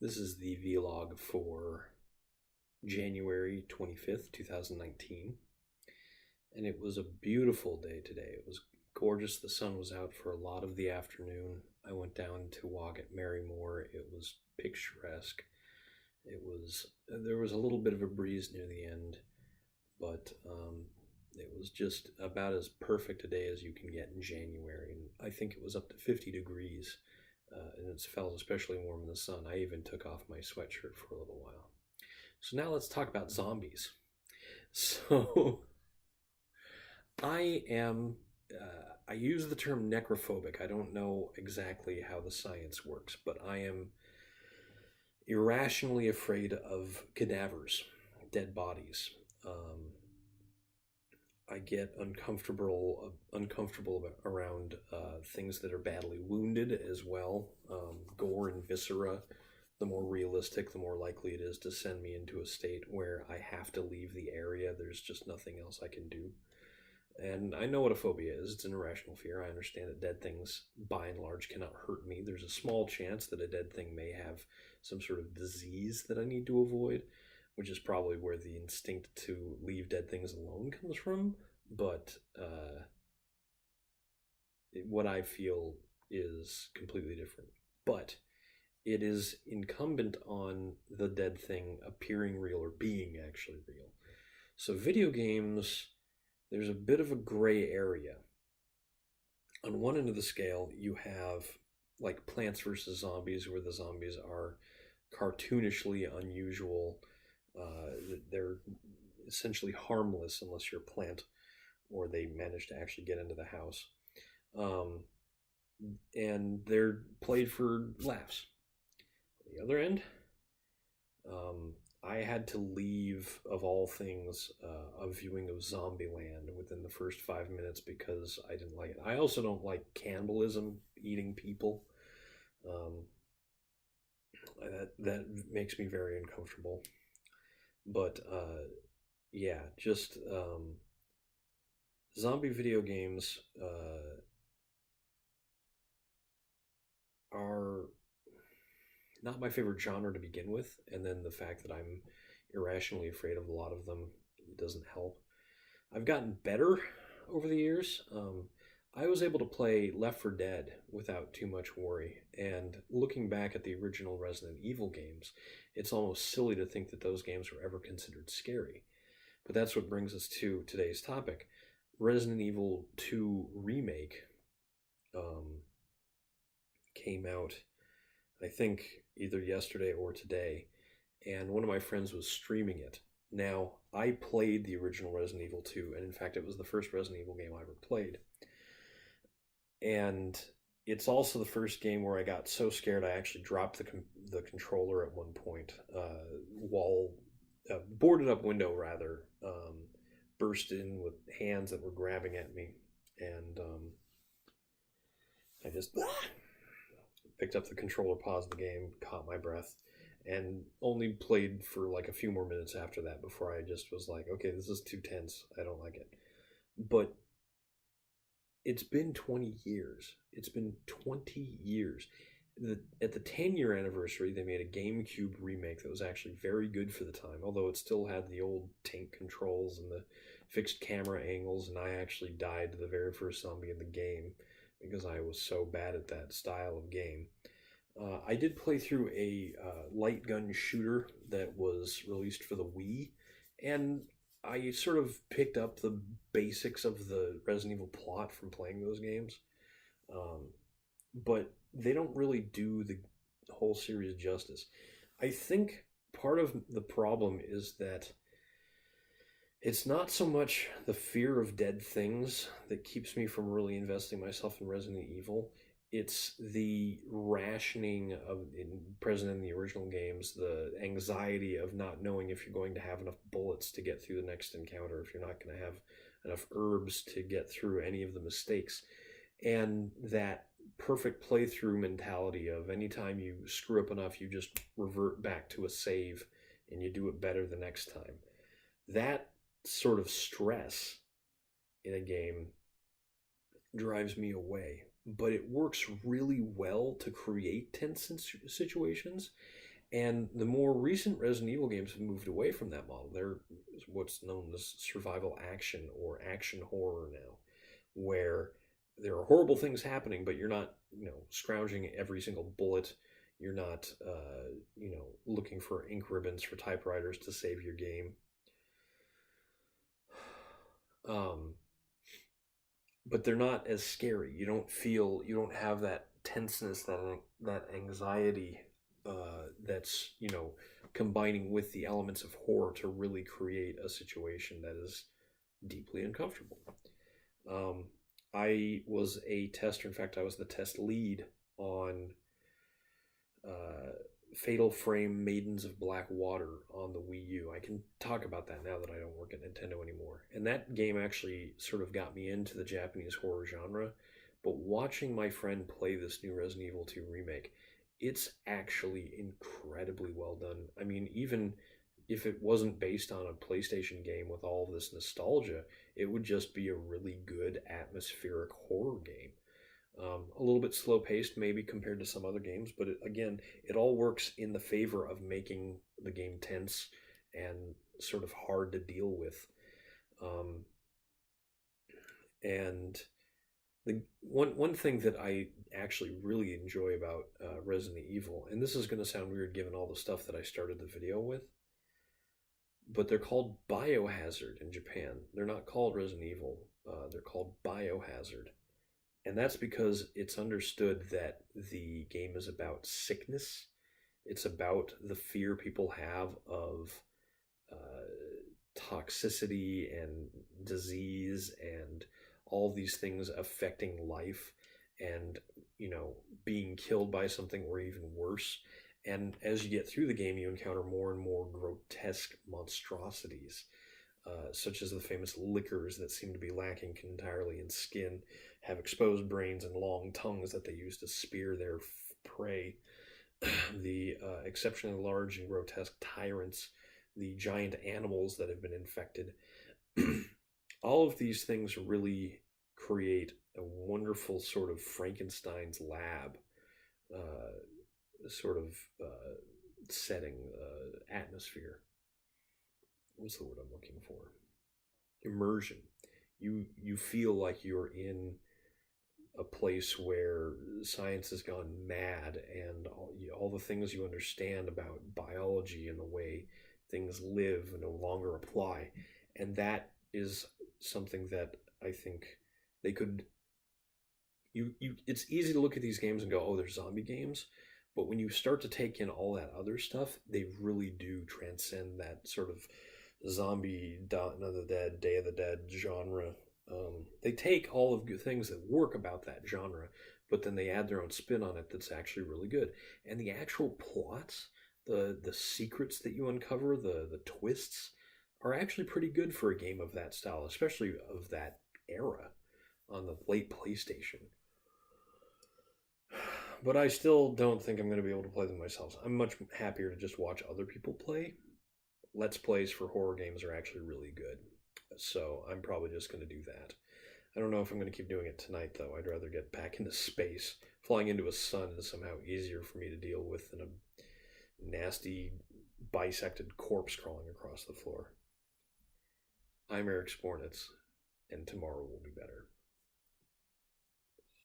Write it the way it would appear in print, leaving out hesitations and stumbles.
This is the vlog for January 25th, 2019. And it was a beautiful day today. It was gorgeous. The sun was out for a lot of the afternoon. I went down to walk at Marymore. It was picturesque. There was a little bit of a breeze near the end, but it was just about as perfect a day as you can get in January. And I think it was up to 50 degrees. And it felt especially warm in the sun. I even took off my sweatshirt for a little while. So now let's talk about zombies. So I use the term necrophobic. I don't know exactly how the science works, but I am irrationally afraid of cadavers, dead bodies. I get uncomfortable around things that are badly wounded as well. Gore and viscera, the more realistic, the more likely it is to send me into a state where I have to leave the area. There's just nothing else I can do. And I know what a phobia is. It's an irrational fear. I understand that dead things, by and large, cannot hurt me. There's a small chance that a dead thing may have some sort of disease that I need to avoid, which is probably where the instinct to leave dead things alone comes from. But what I feel is completely different. But it is incumbent on the dead thing appearing real or being actually real. So video games, there's a bit of a gray area. On one end of the scale, you have like Plants vs. Zombies, where the zombies are cartoonishly unusual. They're essentially harmless unless you're a plant or they manage to actually get into the house. And they're played for laughs. On the other end, I had to leave, of all things, a viewing of Zombieland within the first 5 minutes because I didn't like it. I also don't like cannibalism, eating people. That makes me very uncomfortable. But yeah, just zombie video games are not my favorite genre to begin with, and then the fact that I'm irrationally afraid of a lot of them, it doesn't help. I've gotten better over the years. I was able to play Left 4 Dead without too much worry, and looking back at the original Resident Evil games, it's almost silly to think that those games were ever considered scary. But that's what brings us to today's topic. Resident Evil 2 Remake came out, I think, either yesterday or today, and one of my friends was streaming it. Now, I played the original Resident Evil 2, and in fact, it was the first Resident Evil game I ever played. And it's also the first game where I got so scared I actually dropped the controller at one point. Boarded up window, rather, burst in with hands that were grabbing at me, and I just picked up the controller, paused the game, caught my breath, and only played for like a few more minutes after that before I just was like, okay, this is too tense. I don't like it. But it's been 20 years. It's been 20 years. At the 10-year anniversary, they made a GameCube remake that was actually very good for the time, although it still had the old tank controls and the fixed camera angles, and I actually died to the very first zombie in the game because I was so bad at that style of game. I did play through a light gun shooter that was released for the Wii, and I sort of picked up the basics of the Resident Evil plot from playing those games. But they don't really do the whole series justice. I think part of the problem is that it's not so much the fear of dead things that keeps me from really investing myself in Resident Evil. It's the rationing present in the original games, the anxiety of not knowing if you're going to have enough bullets to get through the next encounter, if you're not going to have enough herbs to get through any of the mistakes. And that perfect playthrough mentality of anytime you screw up enough, you just revert back to a save and you do it better the next time. That sort of stress in a game drives me away. but it works really well to create tense situations. And the more recent Resident Evil games have moved away from that model. They're what's known as survival action or action horror now, where there are horrible things happening, but you're not, scrounging every single bullet. You're not, looking for ink ribbons for typewriters to save your game. Um, but they're not as scary. You don't have that tenseness, that anxiety, that's combining with the elements of horror to really create a situation that is deeply uncomfortable. I was a tester. In fact, I was the test lead on uh, Fatal Frame Maidens of Black Water on the Wii U. I can talk about that now that I don't work at Nintendo anymore. And that game actually sort of got me into the Japanese horror genre. But watching my friend play this new Resident Evil 2 remake, it's actually incredibly well done. I mean, even if it wasn't based on a PlayStation game with all of this nostalgia, it would just be a really good atmospheric horror game. A little bit slow paced, maybe compared to some other games, but again, it all works in the favor of making the game tense and sort of hard to deal with. Um, and the one thing that I actually really enjoy about Resident Evil, and this is going to sound weird given all the stuff that I started the video with, but they're called Biohazard in Japan. They're not called Resident Evil. They're called Biohazard. And that's because it's understood that the game is about sickness. It's about the fear people have of toxicity and disease and all these things affecting life and, being killed by something or even worse. And as you get through the game, you encounter more and more grotesque monstrosities, such as the famous lickers that seem to be lacking entirely in skin, have exposed brains and long tongues that they use to spear their prey, the exceptionally large and grotesque tyrants, the giant animals that have been infected. All of these things really create a wonderful sort of Frankenstein's lab sort of setting, atmosphere. What's the word I'm looking for? Immersion. You feel like you're in a place where science has gone mad and all the things you understand about biology and the way things live no longer apply. And that is something that I think they could it's easy to look at these games and go, oh, they're zombie games. But when you start to take in all that other stuff, they really do transcend that sort of zombie, Dawn of the Dead, Day of the Dead genre. They take all of the things that work about that genre, but then they add their own spin on it that's actually really good. And the actual plots, the secrets that you uncover, the twists, are actually pretty good for a game of that style, especially of that era on the late PlayStation. But I still don't think I'm going to be able to play them myself. I'm much happier to just watch other people play. Let's plays for horror games are actually really good. So I'm probably just going to do that. I don't know if I'm going to keep doing it tonight, though. I'd rather get back into space. Flying into a sun is somehow easier for me to deal with than a nasty, bisected corpse crawling across the floor. I'm Eric Spornitz, and tomorrow will be better.